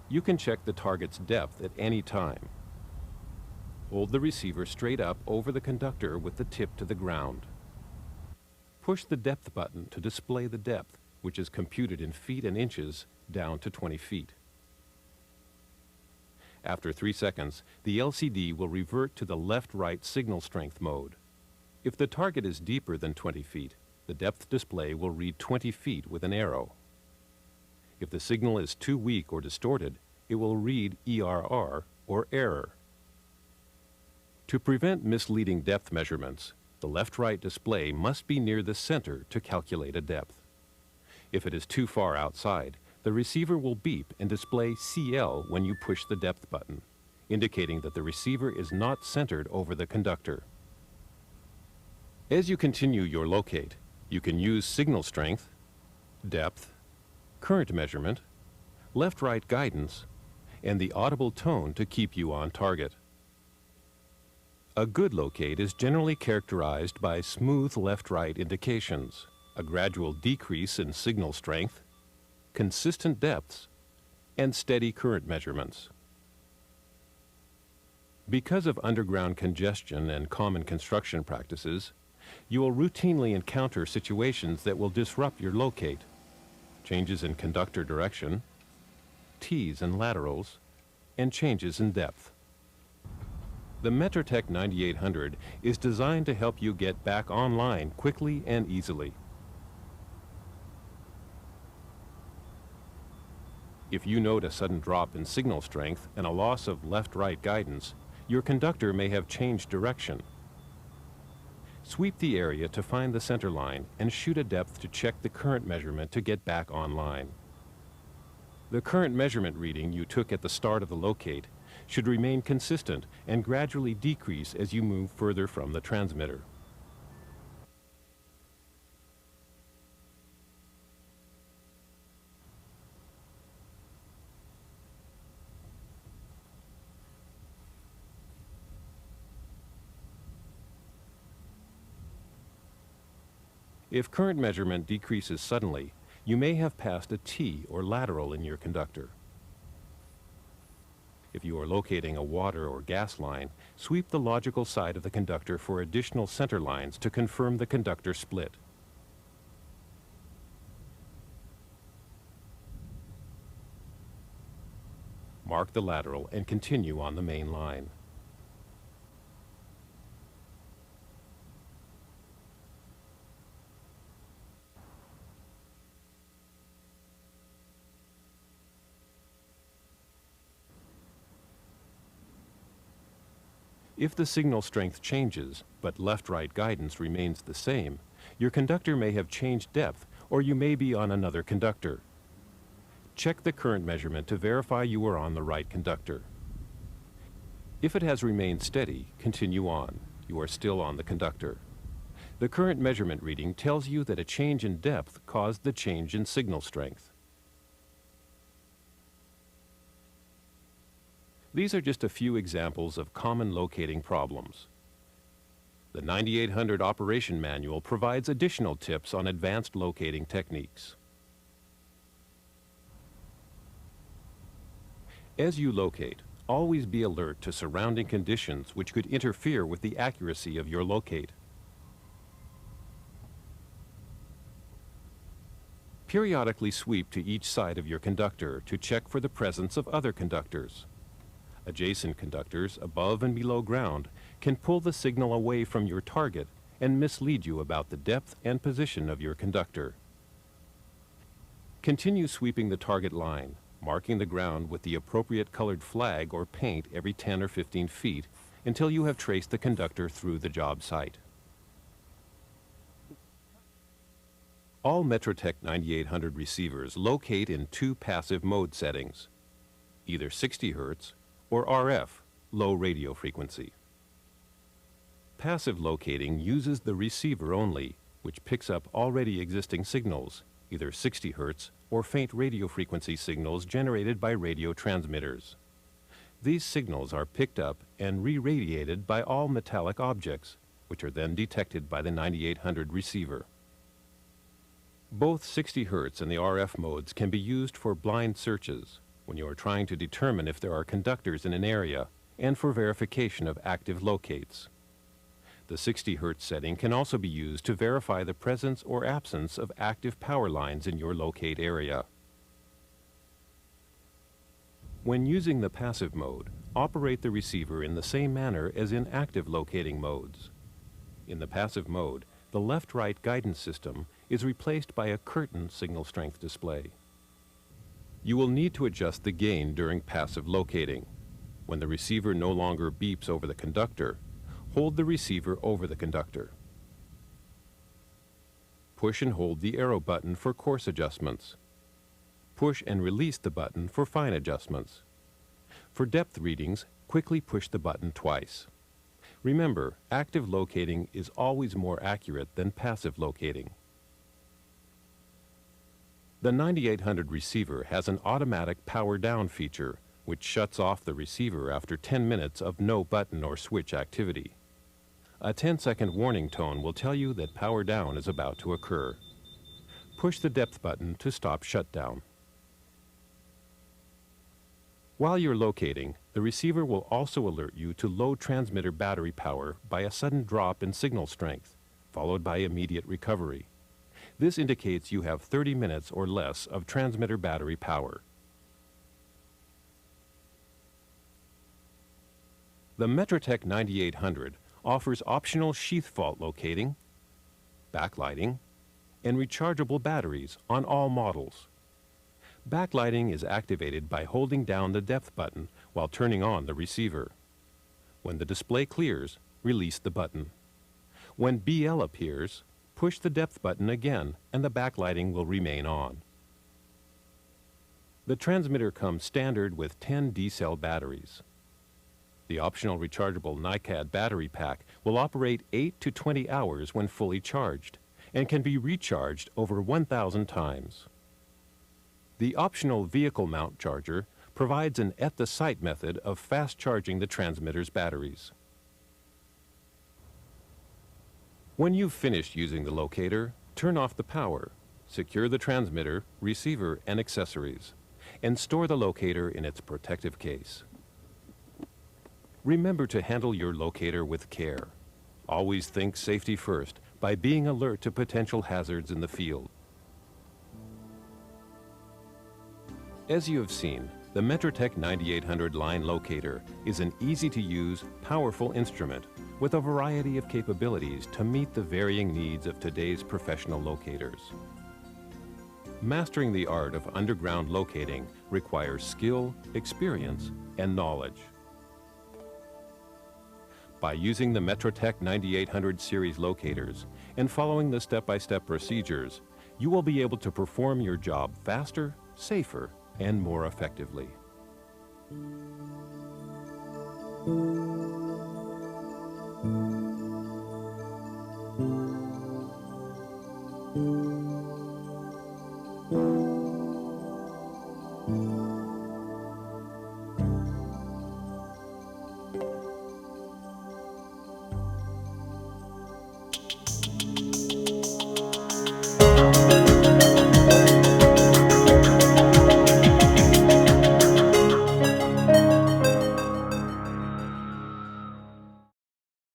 You can check the target's depth at any time. Hold the receiver straight up over the conductor with the tip to the ground. Push the depth button to display the depth, which is computed in feet and inches, down to 20 feet. After 3 seconds, the LCD will revert to the left-right signal strength mode. If the target is deeper than 20 feet, the depth display will read 20 feet with an arrow. If the signal is too weak or distorted, it will read ERR, or error. To prevent misleading depth measurements, the left-right display must be near the center to calculate a depth. If it is too far outside, the receiver will beep and display CL when you push the depth button, indicating that the receiver is not centered over the conductor. As you continue your locate, you can use signal strength, depth, current measurement, left-right guidance, and the audible tone to keep you on target. A good locate is generally characterized by smooth left-right indications, a gradual decrease in signal strength, consistent depths, and steady current measurements. Because of underground congestion and common construction practices, you will routinely encounter situations that will disrupt your locate. Changes in conductor direction, tees and laterals, and changes in depth. The Metrotech 9800 is designed to help you get back online quickly and easily. If you note a sudden drop in signal strength and a loss of left-right guidance, your conductor may have changed direction. Sweep the area to find the center line and shoot a depth to check the current measurement to get back online. The current measurement reading you took at the start of the locate should remain consistent and gradually decrease as you move further from the transmitter. If current measurement decreases suddenly, you may have passed a T or lateral in your conductor. If you are locating a water or gas line, sweep the logical side of the conductor for additional center lines to confirm the conductor split. Mark the lateral and continue on the main line. If the signal strength changes, but left-right guidance remains the same, your conductor may have changed depth, or you may be on another conductor. Check the current measurement to verify you are on the right conductor. If it has remained steady, continue on. You are still on the conductor. The current measurement reading tells you that a change in depth caused the change in signal strength. These are just a few examples of common locating problems. The 9800 operation manual provides additional tips on advanced locating techniques. As you locate, always be alert to surrounding conditions which could interfere with the accuracy of your locate. Periodically sweep to each side of your conductor to check for the presence of other conductors. Adjacent conductors above and below ground can pull the signal away from your target and mislead you about the depth and position of your conductor. Continue sweeping the target line, marking the ground with the appropriate colored flag or paint every 10 or 15 feet until you have traced the conductor through the job site. All Metrotech 9800 receivers locate in two passive mode settings, either 60 Hz or RF, low radio frequency. Passive locating uses the receiver only, which picks up already existing signals, either 60 Hz or faint radio frequency signals generated by radio transmitters. These signals are picked up and re-radiated by all metallic objects, which are then detected by the 9800 receiver. Both 60 Hz and the RF modes can be used for blind searches, when you are trying to determine if there are conductors in an area, and for verification of active locates. The 60 Hz setting can also be used to verify the presence or absence of active power lines in your locate area. When using the passive mode, operate the receiver in the same manner as in active locating modes. In the passive mode, the left-right guidance system is replaced by a curtain signal strength display. You will need to adjust the gain during passive locating. When the receiver no longer beeps over the conductor, hold the receiver over the conductor. Push and hold the arrow button for coarse adjustments. Push and release the button for fine adjustments. For depth readings, quickly push the button twice. Remember, active locating is always more accurate than passive locating. The 9800 receiver has an automatic power down feature, which shuts off the receiver after 10 minutes of no button or switch activity. A 10-second warning tone will tell you that power down is about to occur. Push the depth button to stop shutdown. While you're locating, the receiver will also alert you to low transmitter battery power by a sudden drop in signal strength, followed by immediate recovery. This indicates you have 30 minutes or less of transmitter battery power. The Metrotech 9800 offers optional sheath fault locating, backlighting, and rechargeable batteries on all models. Backlighting is activated by holding down the depth button while turning on the receiver. When the display clears, release the button. When BL appears, push the depth button again and the backlighting will remain on. The transmitter comes standard with 10 D-cell batteries. The optional rechargeable NiCad battery pack will operate 8 to 20 hours when fully charged and can be recharged over 1,000 times. The optional vehicle mount charger provides an at-the-site method of fast charging the transmitter's batteries. When you've finished using the locator, turn off the power, secure the transmitter, receiver, and accessories, and store the locator in its protective case. Remember to handle your locator with care. Always think safety first by being alert to potential hazards in the field. As you have seen, the Metrotech 9800 line locator is an easy-to-use, powerful instrument with a variety of capabilities to meet the varying needs of today's professional locators. Mastering the art of underground locating requires skill, experience, and knowledge. By using the Metrotech 9800 series locators and following the step-by-step procedures, you will be able to perform your job faster, safer, and more effectively.